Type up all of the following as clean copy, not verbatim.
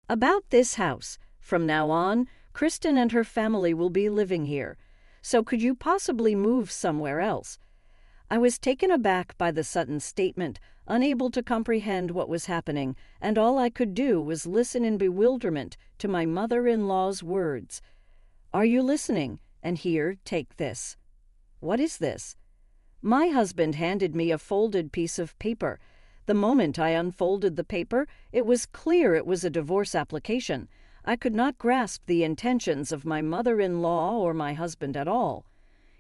About this house. From now on, Kristen and her family will be living here. So could you possibly move somewhere else? I was taken aback by the sudden statement, unable to comprehend what was happening, and all I could do was listen in bewilderment to my mother-in-law's words. Are you listening? And here, take this. What is this? My husband handed me a folded piece of paper. The moment I unfolded the paper, it was clear it was a divorce application. I could not grasp the intentions of my mother-in-law or my husband at all.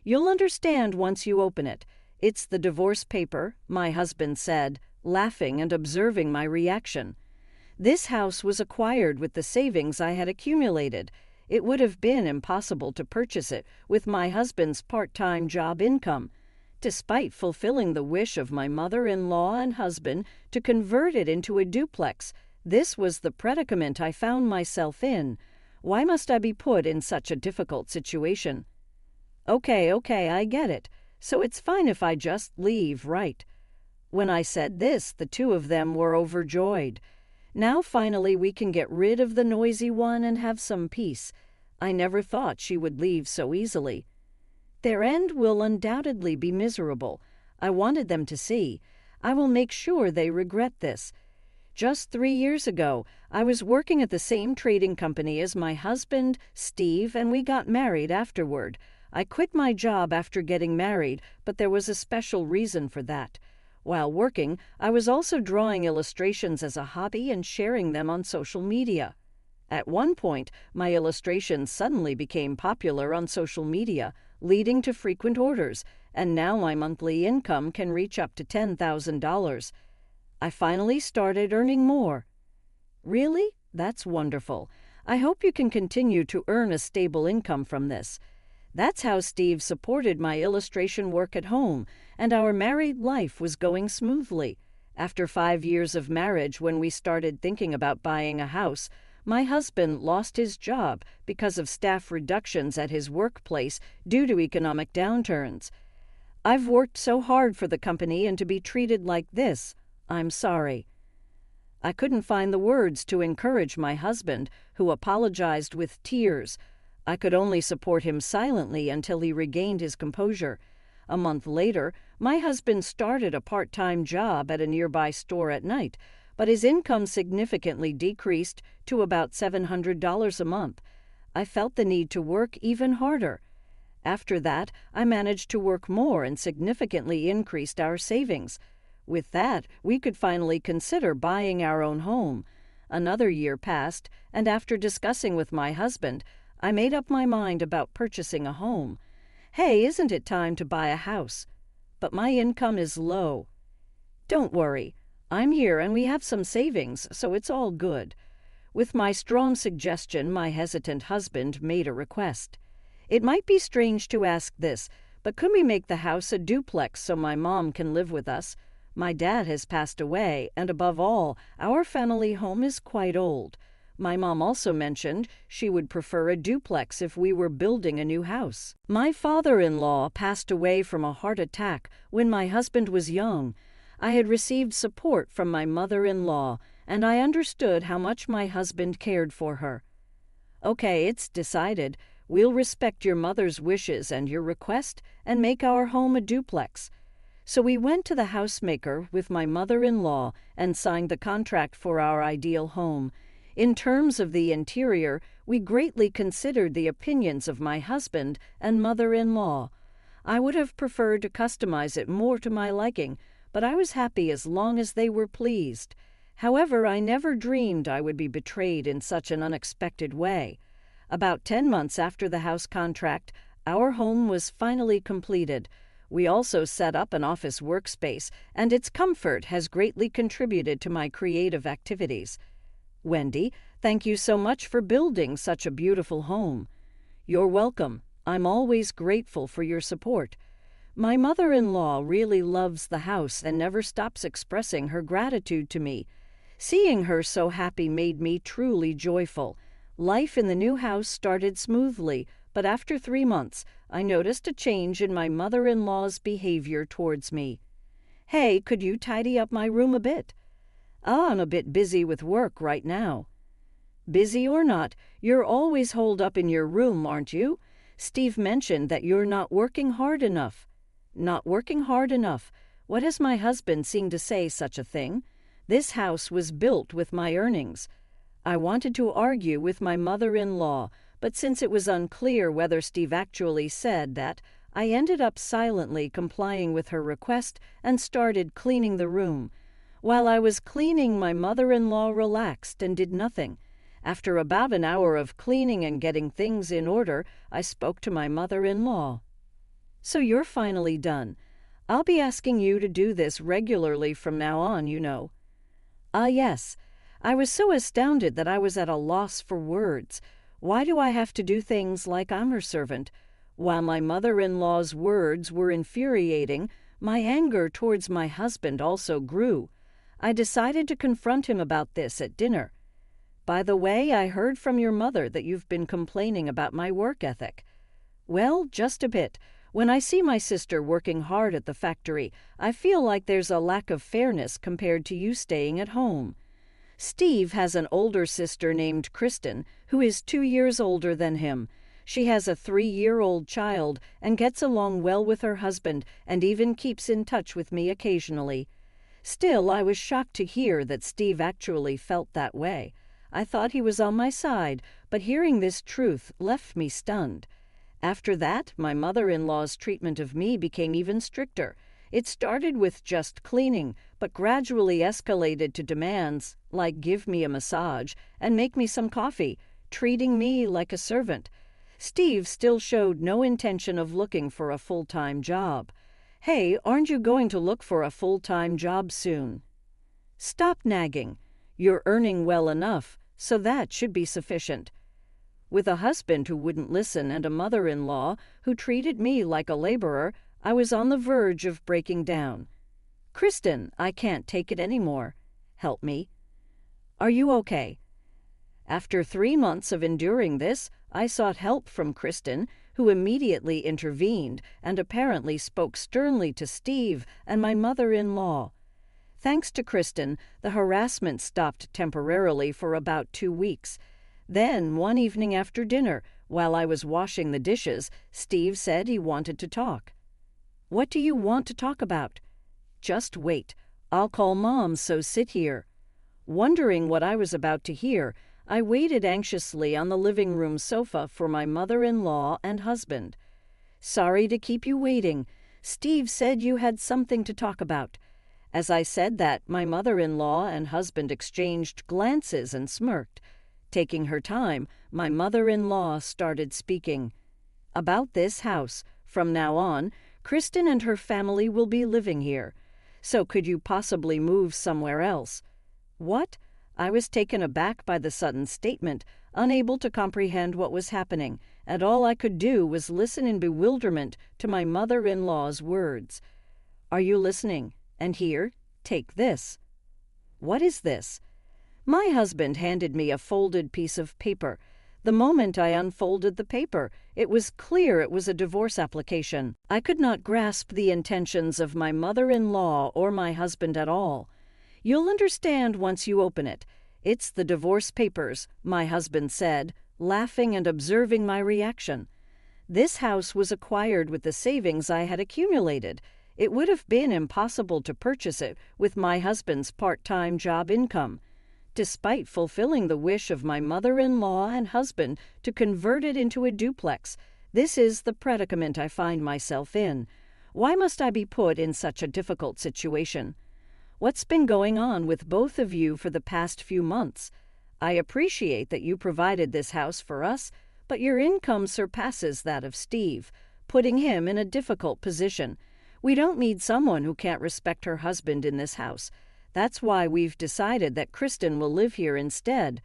You'll understand once you open it. It's the divorce paper, my husband said, laughing and observing my reaction. This house was acquired with the savings I had accumulated. It would have been impossible to purchase it with my husband's part-time job income. Despite fulfilling the wish of my mother-in-law and husband to convert it into a duplex, this was the predicament I found myself in. Why must I be put in such a difficult situation? Okay, I get it. So it's fine if I just leave, right? When I said this, the two of them were overjoyed. Now finally we can get rid of the noisy one and have some peace. I never thought she would leave so easily. Their end will undoubtedly be miserable. I wanted them to see. I will make sure they regret this. Just 3 years ago, I was working at the same trading company as my husband, Steve, and we got married afterward. I quit my job after getting married, but there was a special reason for that. While working, I was also drawing illustrations as a hobby and sharing them on social media. At one point, my illustrations suddenly became popular on social media, leading to frequent orders, and now my monthly income can reach up to $10,000. I finally started earning more. Really? That's wonderful. I hope you can continue to earn a stable income from this. That's how Steve supported my illustration work at home, and our married life was going smoothly. After 5 years of marriage, when we started thinking about buying a house, my husband lost his job because of staff reductions at his workplace due to economic downturns. I've worked so hard for the company, and to be treated like this, I'm sorry. I couldn't find the words to encourage my husband, who apologized with tears. I could only support him silently until he regained his composure. A month later, my husband started a part-time job at a nearby store at night, but his income significantly decreased to about $700 a month. I felt the need to work even harder. After that, I managed to work more and significantly increased our savings. With that, we could finally consider buying our own home. Another year passed, and after discussing with my husband, I made up my mind about purchasing a home. Hey, isn't it time to buy a house? But my income is low. Don't worry. I'm here and we have some savings, so it's all good. With my strong suggestion, my hesitant husband made a request. It might be strange to ask this, but could we make the house a duplex so my mom can live with us? My dad has passed away, and above all, our family home is quite old. My mom also mentioned she would prefer a duplex if we were building a new house. My father-in-law passed away from a heart attack when my husband was young. I had received support from my mother-in-law, and I understood how much my husband cared for her. Okay, it's decided. We'll respect your mother's wishes and your request and make our home a duplex. So we went to the housemaker with my mother-in-law and signed the contract for our ideal home. In terms of the interior, we greatly considered the opinions of my husband and mother-in-law. I would have preferred to customize it more to my liking, but I was happy as long as they were pleased. However, I never dreamed I would be betrayed in such an unexpected way. About 10 months after the house contract, our home was finally completed. We also set up an office workspace, and its comfort has greatly contributed to my creative activities. Wendy, thank you so much for building such a beautiful home. You're welcome. I'm always grateful for your support. My mother-in-law really loves the house and never stops expressing her gratitude to me. Seeing her so happy made me truly joyful. Life in the new house started smoothly, but after 3 months, I noticed a change in my mother-in-law's behavior towards me. Hey, could you tidy up my room a bit? I'm a bit busy with work right now. Busy or not, you're always holed up in your room, aren't you? Steve mentioned that you're not working hard enough. Not working hard enough. What has my husband seen to say such a thing? This house was built with my earnings. I wanted to argue with my mother-in-law, but since it was unclear whether Steve actually said that, I ended up silently complying with her request and started cleaning the room. While I was cleaning, my mother-in-law relaxed and did nothing. After about an hour of cleaning and getting things in order, I spoke to my mother-in-law. "So you're finally done. I'll be asking you to do this regularly from now on, you know." "Ah, yes." I was so astounded that I was at a loss for words. Why do I have to do things like I'm her servant? While my mother-in-law's words were infuriating, my anger towards my husband also grew. I decided to confront him about this at dinner. "By the way, I heard from your mother that you've been complaining about my work ethic." "Well, just a bit. When I see my sister working hard at the factory, I feel like there's a lack of fairness compared to you staying at home. Steve has an older sister named Kristen, who is 2 years older than him. She has a 3-year-old child and gets along well with her husband and even keeps in touch with me occasionally. Still, I was shocked to hear that Steve actually felt that way. I thought he was on my side, but hearing this truth left me stunned. After that, my mother-in-law's treatment of me became even stricter. It started with just cleaning, but gradually escalated to demands like give me a massage and make me some coffee, treating me like a servant. Steve still showed no intention of looking for a full-time job. "Hey, aren't you going to look for a full-time job soon?" "Stop nagging. You're earning well enough, so that should be sufficient." With a husband who wouldn't listen and a mother-in-law who treated me like a laborer, I was on the verge of breaking down. "Kristen, I can't take it anymore. Help me." "Are you okay?" After 3 months of enduring this, I sought help from Kristen, who immediately intervened and apparently spoke sternly to Steve and my mother-in-law. Thanks to Kristen, the harassment stopped temporarily for about 2 weeks. Then, one evening after dinner, while I was washing the dishes, Steve said he wanted to talk. "What do you want to talk about?" "Just wait. I'll call Mom, so sit here." Wondering what I was about to hear, I waited anxiously on the living room sofa for my mother-in-law and husband. "Sorry to keep you waiting. Steve said you had something to talk about." As I said that, my mother-in-law and husband exchanged glances and smirked. Taking her time, my mother-in-law started speaking. "About this house. From now on, Kristen and her family will be living here. So could you possibly move somewhere else?" "What?" I was taken aback by the sudden statement, unable to comprehend what was happening, and all I could do was listen in bewilderment to my mother-in-law's words. "Are you listening? And here, take this." "What is this?" My husband handed me a folded piece of paper. The moment I unfolded the paper, it was clear it was a divorce application. I could not grasp the intentions of my mother-in-law or my husband at all. "You'll understand once you open it. It's the divorce papers," my husband said, laughing and observing my reaction. This house was acquired with the savings I had accumulated. It would have been impossible to purchase it with my husband's part-time job income. Despite fulfilling the wish of my mother-in-law and husband to convert it into a duplex, this is the predicament I find myself in. Why must I be put in such a difficult situation? What's been going on with both of you for the past few months? I appreciate that you provided this house for us, but your income surpasses that of Steve, putting him in a difficult position. We don't need someone who can't respect her husband in this house. That's why we've decided that Kristen will live here instead."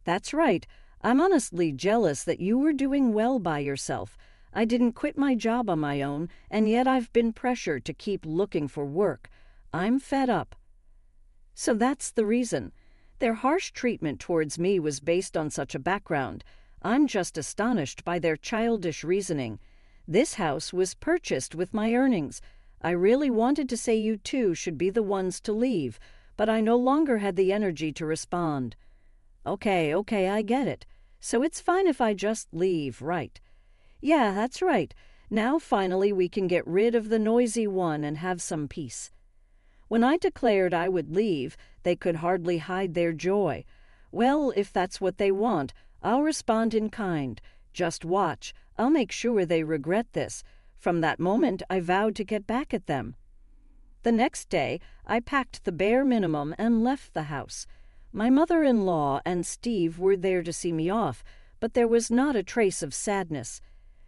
"That's right. I'm honestly jealous that you were doing well by yourself. I didn't quit my job on my own, and yet I've been pressured to keep looking for work. I'm fed up." "So that's the reason. Their harsh treatment towards me was based on such a background. I'm just astonished by their childish reasoning. This house was purchased with my earnings. I really wanted to say you two should be the ones to leave, but I no longer had the energy to respond." Okay, I get it. So it's fine if I just leave, right? Yeah, that's right. Now finally we can get rid of the noisy one and have some peace. When I declared I would leave, they could hardly hide their joy. Well, if that's what they want, I'll respond in kind. Just watch. I'll make sure they regret this. From that moment, I vowed to get back at them. The next day, I packed the bare minimum and left the house. My mother-in-law and Steve were there to see me off, but there was not a trace of sadness.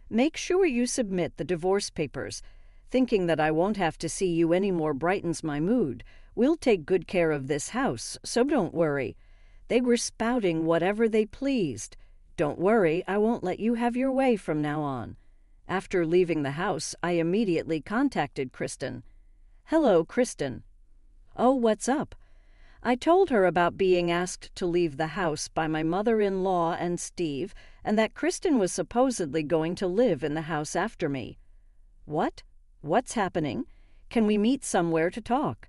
Make sure you submit the divorce papers. Thinking that I won't have to see you anymore brightens my mood. We'll take good care of this house, so don't worry. They were spouting whatever they pleased. Don't worry, I won't let you have your way from now on. After leaving the house, I immediately contacted Kristen. Hello, Kristen. Oh, what's up? I told her about being asked to leave the house by my mother-in-law and Steve, and that Kristen was supposedly going to live in the house after me. What? What's happening? Can we meet somewhere to talk?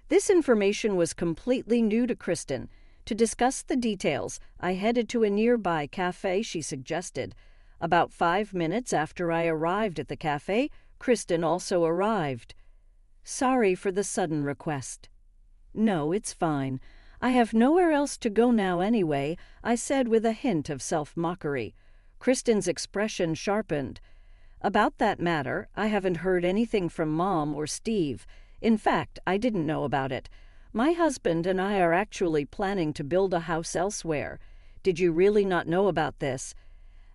This information was completely new to Kristen. To discuss the details, I headed to a nearby cafe she suggested. About 5 minutes after I arrived at the cafe, Kristen also arrived. Sorry for the sudden request. No, it's fine. I have nowhere else to go now anyway, I said with a hint of self-mockery. Kristen's expression sharpened. About that matter, I haven't heard anything from Mom or Steve. In fact, I didn't know about it. My husband and I are actually planning to build a house elsewhere. Did you really not know about this?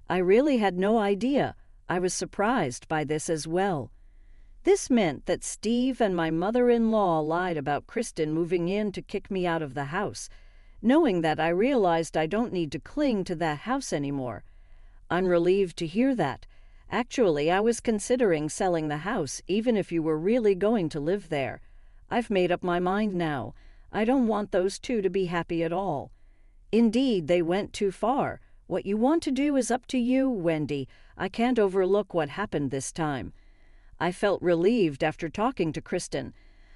I really had no idea. I was surprised by this as well. This meant that Steve and my mother-in-law lied about Kristen moving in to kick me out of the house. Knowing that, I realized I don't need to cling to that house anymore. I'm relieved to hear that. Actually, I was considering selling the house, even if you were really going to live there. I've made up my mind now. I don't want those two to be happy at all. Indeed, they went too far. What you want to do is up to you, Wendy. I can't overlook what happened this time. I felt relieved after talking to Kristen.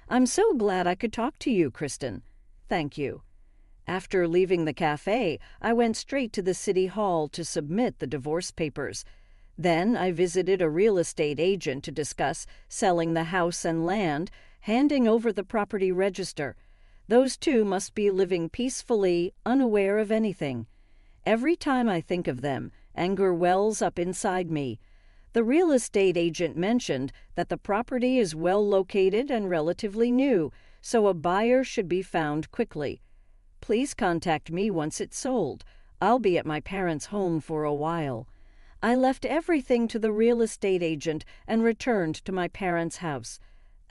I'm so glad I could talk to you, Kristen. Thank you. After leaving the cafe, I went straight to the city hall to submit the divorce papers. Then I visited a real estate agent to discuss selling the house and land, handing over the property register. Those two must be living peacefully, unaware of anything. Every time I think of them, anger wells up inside me. The real estate agent mentioned that the property is well located and relatively new, so a buyer should be found quickly. Please contact me once it's sold. I'll be at my parents' home for a while. I left everything to the real estate agent and returned to my parents' house.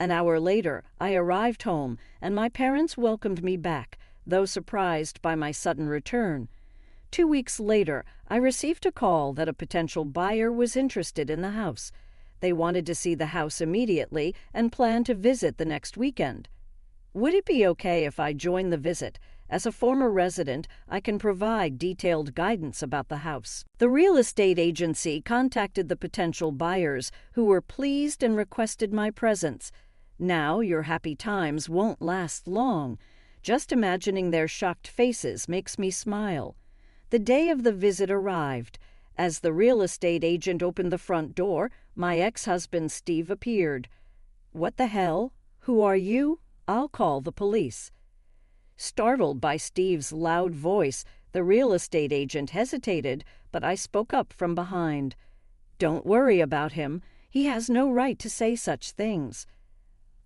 An hour later, I arrived home, and my parents welcomed me back, though surprised by my sudden return. 2 weeks later, I received a call that a potential buyer was interested in the house. They wanted to see the house immediately and planned to visit the next weekend. Would it be okay if I joined the visit? As a former resident, I can provide detailed guidance about the house. The real estate agency contacted the potential buyers, who were pleased and requested my presence. Now your happy times won't last long. Just imagining their shocked faces makes me smile. The day of the visit arrived. As the real estate agent opened the front door, my ex-husband Steve appeared. What the hell? Who are you? I'll call the police. Startled by Steve's loud voice, the real estate agent hesitated, but I spoke up from behind. Don't worry about him. He has no right to say such things.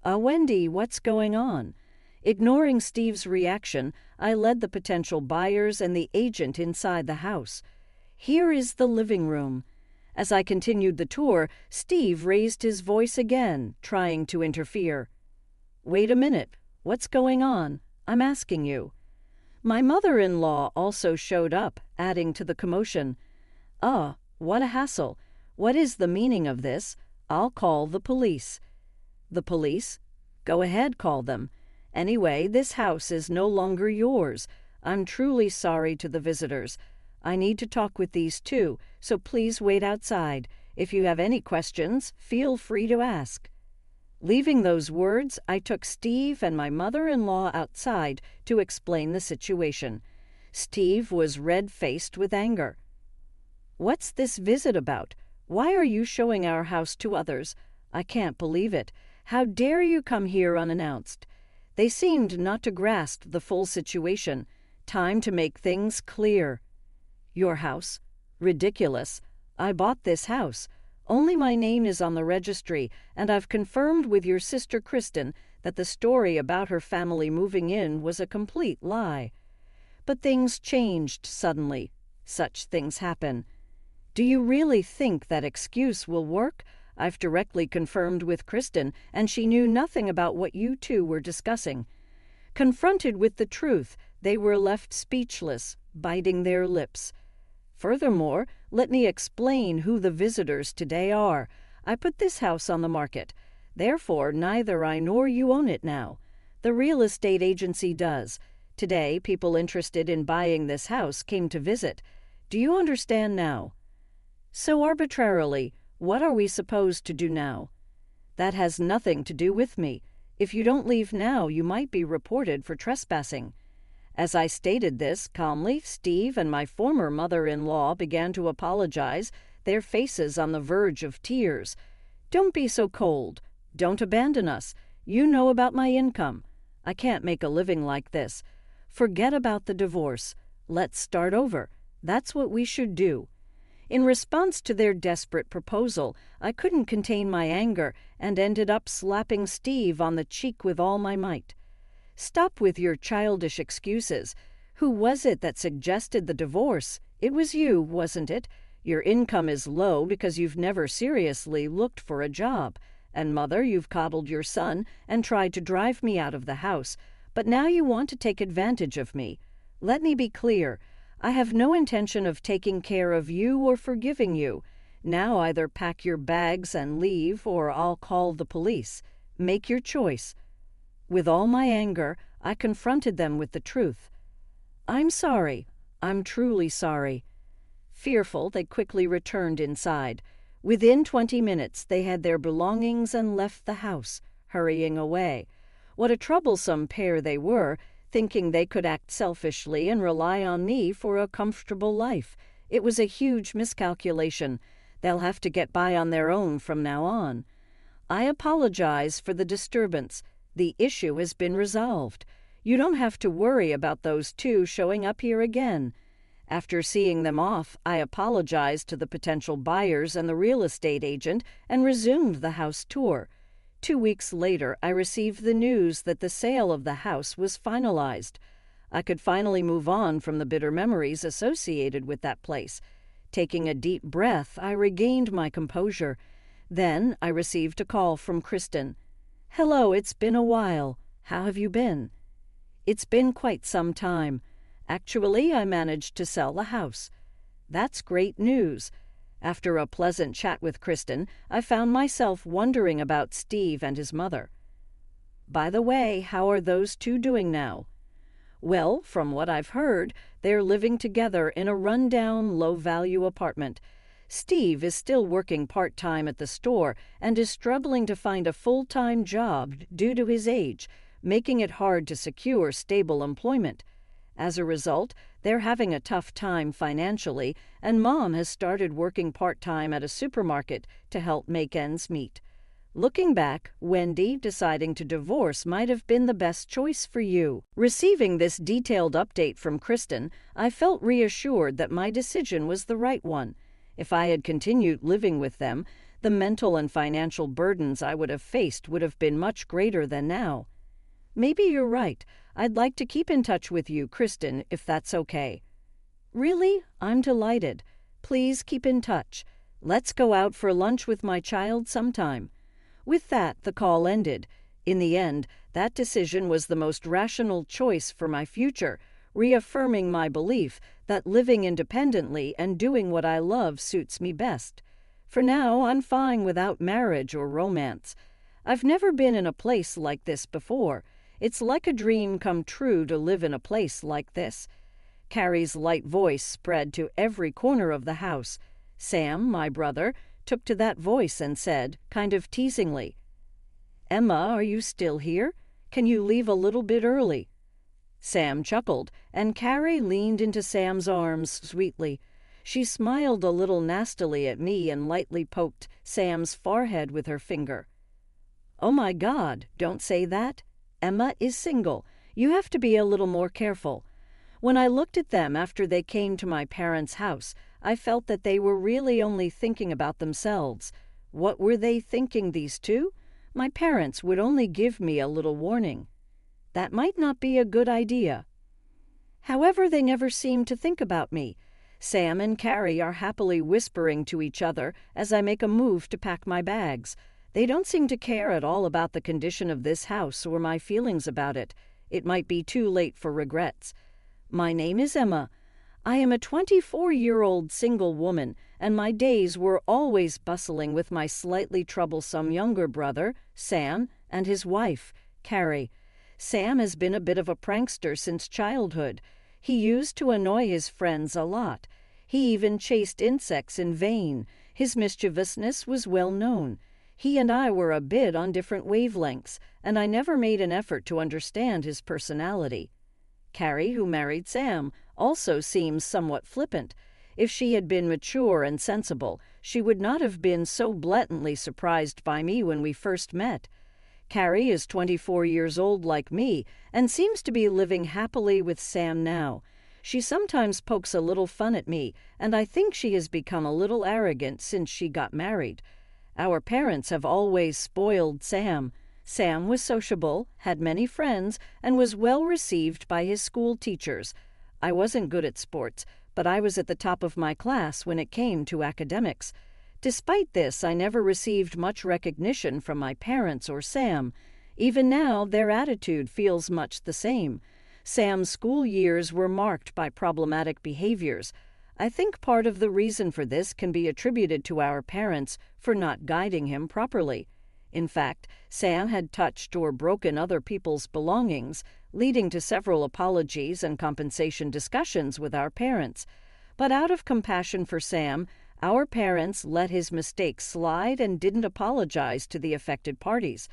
Wendy, what's going on? Ignoring Steve's reaction, I led the potential buyers and the agent inside the house. Here is the living room. As I continued the tour, Steve raised his voice again, trying to interfere. Wait a minute. What's going on? I'm asking you. My mother-in-law also showed up, adding to the commotion. What a hassle. What is the meaning of this? I'll call the police. The police? Go ahead, call them. Anyway, this house is no longer yours. I'm truly sorry to the visitors. I need to talk with these two, so please wait outside. If you have any questions, feel free to ask. Leaving those words, I took Steve and my mother-in-law outside to explain the situation. Steve was red-faced with anger. "What's this visit about? Why are you showing our house to others? I can't believe it. How dare you come here unannounced?" They seemed not to grasp the full situation. Time to make things clear. "Your house? Ridiculous. I bought this house. Only my name is on the registry, and I've confirmed with your sister Kristen that the story about her family moving in was a complete lie." But things changed suddenly. Such things happen. "Do you really think that excuse will work? I've directly confirmed with Kristen, and she knew nothing about what you two were discussing." Confronted with the truth, they were left speechless, biting their lips. "Furthermore, let me explain who the visitors today are. I put this house on the market. Therefore, neither I nor you own it now. The real estate agency does. Today, people interested in buying this house came to visit. Do you understand now?" "So arbitrarily, what are we supposed to do now?" "That has nothing to do with me. If you don't leave now, you might be reported for trespassing." As I stated this calmly, Steve and my former mother-in-law began to apologize, their faces on the verge of tears. "Don't be so cold. Don't abandon us. You know about my income. I can't make a living like this. Forget about the divorce. Let's start over. That's what we should do." In response to their desperate proposal, I couldn't contain my anger and ended up slapping Steve on the cheek with all my might. "Stop with your childish excuses. Who was it that suggested the divorce? It was you, wasn't it? Your income is low because you've never seriously looked for a job. And Mother, you've coddled your son and tried to drive me out of the house. But now you want to take advantage of me. Let me be clear. I have no intention of taking care of you or forgiving you. Now either pack your bags and leave, or I'll call the police. Make your choice." With all my anger, I confronted them with the truth. "I'm sorry. I'm truly sorry." Fearful, they quickly returned inside. Within 20 minutes, they had their belongings and left the house, hurrying away. What a troublesome pair they were, thinking they could act selfishly and rely on me for a comfortable life. It was a huge miscalculation. They'll have to get by on their own from now on. I apologize for the disturbance. The issue has been resolved. You don't have to worry about those two showing up here again. After seeing them off, I apologized to the potential buyers and the real estate agent and resumed the house tour. 2 weeks later, I received the news that the sale of the house was finalized. I could finally move on from the bitter memories associated with that place. Taking a deep breath, I regained my composure. Then I received a call from Kristen. "Hello, it's been a while. How have you been?" "It's been quite some time. Actually, I managed to sell the house." "That's great news." After a pleasant chat with Kristen, I found myself wondering about Steve and his mother. "By the way, how are those two doing now?" "Well, from what I've heard, they're living together in a run-down, low-value apartment. Steve is still working part-time at the store and is struggling to find a full-time job due to his age, making it hard to secure stable employment. As a result, they're having a tough time financially, and Mom has started working part-time at a supermarket to help make ends meet. Looking back, Wendy deciding to divorce might have been the best choice for you." Receiving this detailed update from Kristen, I felt reassured that my decision was the right one. If I had continued living with them, the mental and financial burdens I would have faced would have been much greater than now. "Maybe you're right. I'd like to keep in touch with you, Kristen, if that's okay." "Really? I'm delighted. Please keep in touch. Let's go out for lunch with my child sometime." With that, the call ended. In the end, that decision was the most rational choice for my future, reaffirming my belief that living independently and doing what I love suits me best. For now, I'm fine without marriage or romance. I've never been in a place like this before. It's like a dream come true to live in a place like this. Carrie's light voice spread to every corner of the house. Sam, my brother, took to that voice and said, kind of teasingly, "Emma, are you still here? Can you leave a little bit early?" Sam chuckled, and Carrie leaned into Sam's arms sweetly. She smiled a little nastily at me and lightly poked Sam's forehead with her finger. "Oh my God, don't say that. Emma is single. You have to be a little more careful." When I looked at them after they came to my parents' house, I felt that they were really only thinking about themselves. What were they thinking, these two? My parents would only give me a little warning. That might not be a good idea. However, they never seemed to think about me. Sam and Carrie are happily whispering to each other as I make a move to pack my bags. They don't seem to care at all about the condition of this house or my feelings about it. It might be too late for regrets. My name is Emma. I am a 24-year-old single woman, and my days were always bustling with my slightly troublesome younger brother, Sam, and his wife, Carrie. Sam has been a bit of a prankster since childhood. He used to annoy his friends a lot. He even chased insects in vain. His mischievousness was well known. He and I were a bit on different wavelengths, and I never made an effort to understand his personality. Carrie, who married Sam, also seems somewhat flippant. If she had been mature and sensible, she would not have been so blatantly surprised by me when we first met. Carrie is 24 years old like me and seems to be living happily with Sam now. She sometimes pokes a little fun at me, and I think she has become a little arrogant since she got married. Our parents have always spoiled Sam. Sam was sociable, had many friends, and was well received by his school teachers. I wasn't good at sports, but I was at the top of my class when it came to academics. Despite this, I never received much recognition from my parents or Sam. Even now, their attitude feels much the same. Sam's school years were marked by problematic behaviors. I think part of the reason for this can be attributed to our parents for not guiding him properly. In fact, Sam had touched or broken other people's belongings, leading to several apologies and compensation discussions with our parents. But out of compassion for Sam, our parents let his mistakes slide and didn't apologize to the affected parties.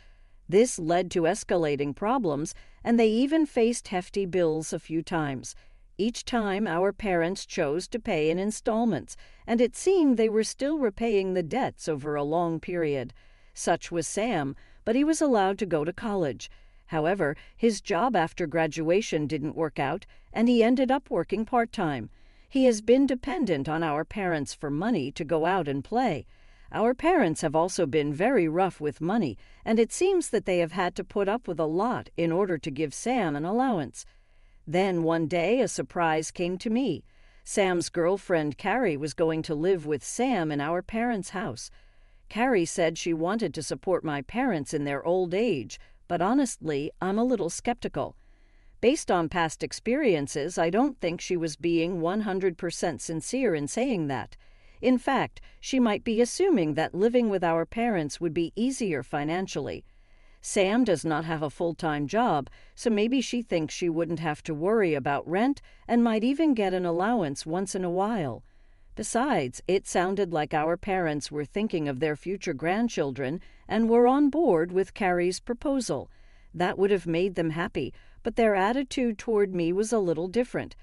This led to escalating problems, and they even faced hefty bills a few times. Each time, our parents chose to pay in installments, and it seemed they were still repaying the debts over a long period. Such was Sam, but he was allowed to go to college. However, his job after graduation didn't work out, and he ended up working part-time. He has been dependent on our parents for money to go out and play. Our parents have also been very rough with money, and it seems that they have had to put up with a lot in order to give Sam an allowance. Then one day a surprise came to me. Sam's girlfriend Carrie was going to live with Sam in our parents' house. Carrie said she wanted to support my parents in their old age, but honestly, I'm a little skeptical. Based on past experiences, I don't think she was being 100% sincere in saying that. In fact, she might be assuming that living with our parents would be easier financially. Sam does not have a full-time job, so maybe she thinks she wouldn't have to worry about rent and might even get an allowance once in a while. Besides, it sounded like our parents were thinking of their future grandchildren and were on board with Carrie's proposal. That would have made them happy, but their attitude toward me was a little different.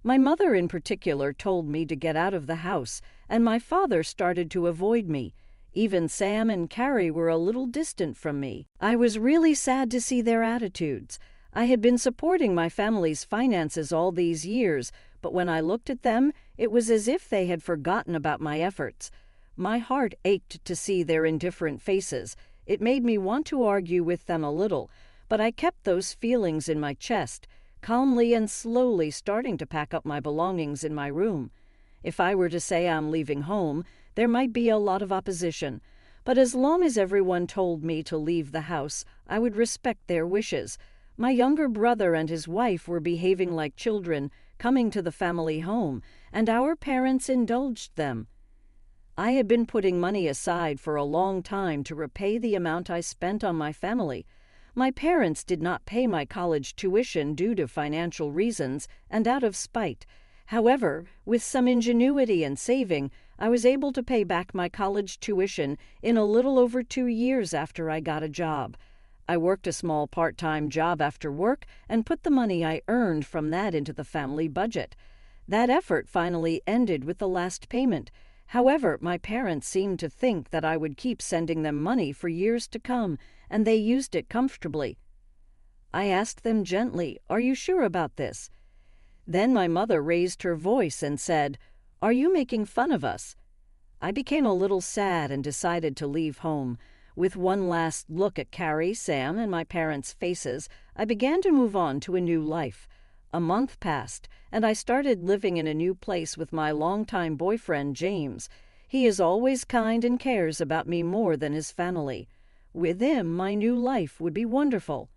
My mother in particular told me to get out of the house, and my father started to avoid me. Even Sam and Carrie were a little distant from me. I was really sad to see their attitudes. I had been supporting my family's finances all these years, but when I looked at them, it was as if they had forgotten about my efforts. My heart ached to see their indifferent faces. It made me want to argue with them a little, but I kept those feelings in my chest, calmly and slowly starting to pack up my belongings in my room. If I were to say I'm leaving home, there might be a lot of opposition, but as long as everyone told me to leave the house, I would respect their wishes. My younger brother and his wife were behaving like children, coming to the family home, and our parents indulged them. I had been putting money aside for a long time to repay the amount I spent on my family. My parents did not pay my college tuition due to financial reasons and out of spite. However, with some ingenuity and saving, I was able to pay back my college tuition in a little over 2 years after I got a job. I worked a small part-time job after work and put the money I earned from that into the family budget. That effort finally ended with the last payment. However, my parents seemed to think that I would keep sending them money for years to come, and they used it comfortably. I asked them gently, "Are you sure about this?" Then my mother raised her voice and said, "Are you making fun of us?" I became a little sad and decided to leave home. With one last look at Carrie, Sam, and my parents' faces, I began to move on to a new life. A month passed, and I started living in a new place with my longtime boyfriend, James. He is always kind and cares about me more than his family. With him, my new life would be wonderful.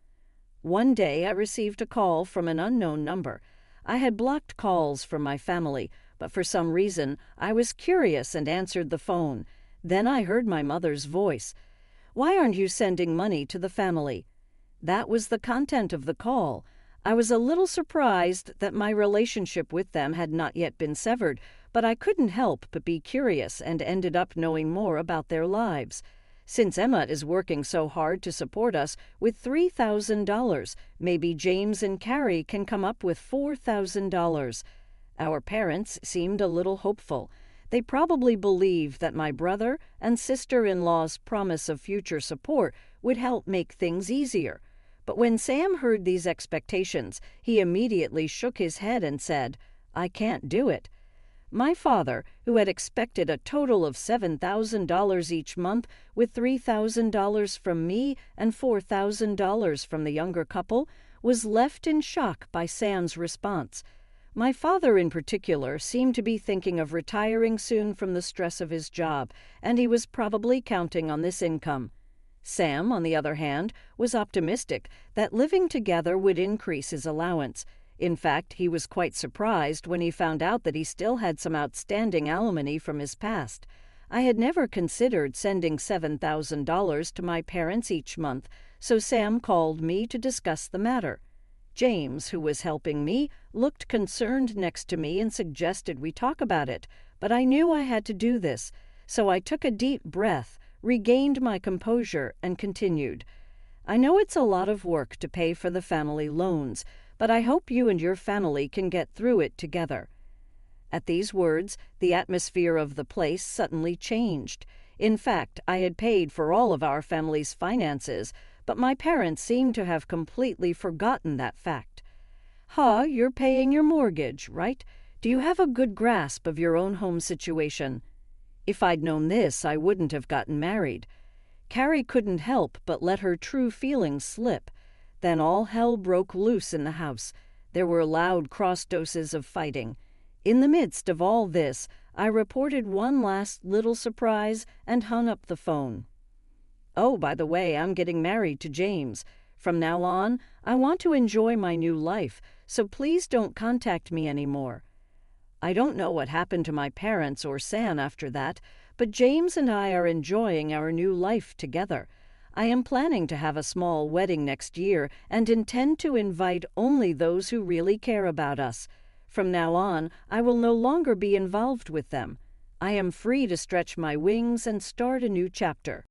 One day, I received a call from an unknown number. I had blocked calls from my family, but for some reason, I was curious and answered the phone. Then I heard my mother's voice. "Why aren't you sending money to the family?" That was the content of the call. I was a little surprised that my relationship with them had not yet been severed, but I couldn't help but be curious and ended up knowing more about their lives. Since Emma is working so hard to support us with $3,000, maybe James and Carrie can come up with $4,000. Our parents seemed a little hopeful. They probably believed that my brother and sister-in-law's promise of future support would help make things easier. But when Sam heard these expectations, he immediately shook his head and said, "I can't do it." My father, who had expected a total of $7,000 each month, with $3,000 from me and $4,000 from the younger couple, was left in shock by Sam's response. My father in particular seemed to be thinking of retiring soon from the stress of his job, and he was probably counting on this income. Sam, on the other hand, was optimistic that living together would increase his allowance. In fact, he was quite surprised when he found out that he still had some outstanding alimony from his past. I had never considered sending $7,000 to my parents each month, so Sam called me to discuss the matter. James, who was helping me, looked concerned next to me and suggested we talk about it, but I knew I had to do this, so I took a deep breath, regained my composure, and continued. "I know it's a lot of work to pay for the family loans, but I hope you and your family can get through it together." At these words, the atmosphere of the place suddenly changed. In fact, I had paid for all of our family's finances, but my parents seemed to have completely forgotten that fact. "Ha, you're paying your mortgage, right? Do you have a good grasp of your own home situation?" If I'd known this, I wouldn't have gotten married. Carrie couldn't help but let her true feelings slip. Then all hell broke loose in the house. There were loud cross-doses of fighting. In the midst of all this, I reported one last little surprise and hung up the phone. "Oh, by the way, I'm getting married to James. From now on, I want to enjoy my new life, so please don't contact me anymore." I don't know what happened to my parents or Sam after that, but James and I are enjoying our new life together. I am planning to have a small wedding next year and intend to invite only those who really care about us. From now on, I will no longer be involved with them. I am free to stretch my wings and start a new chapter.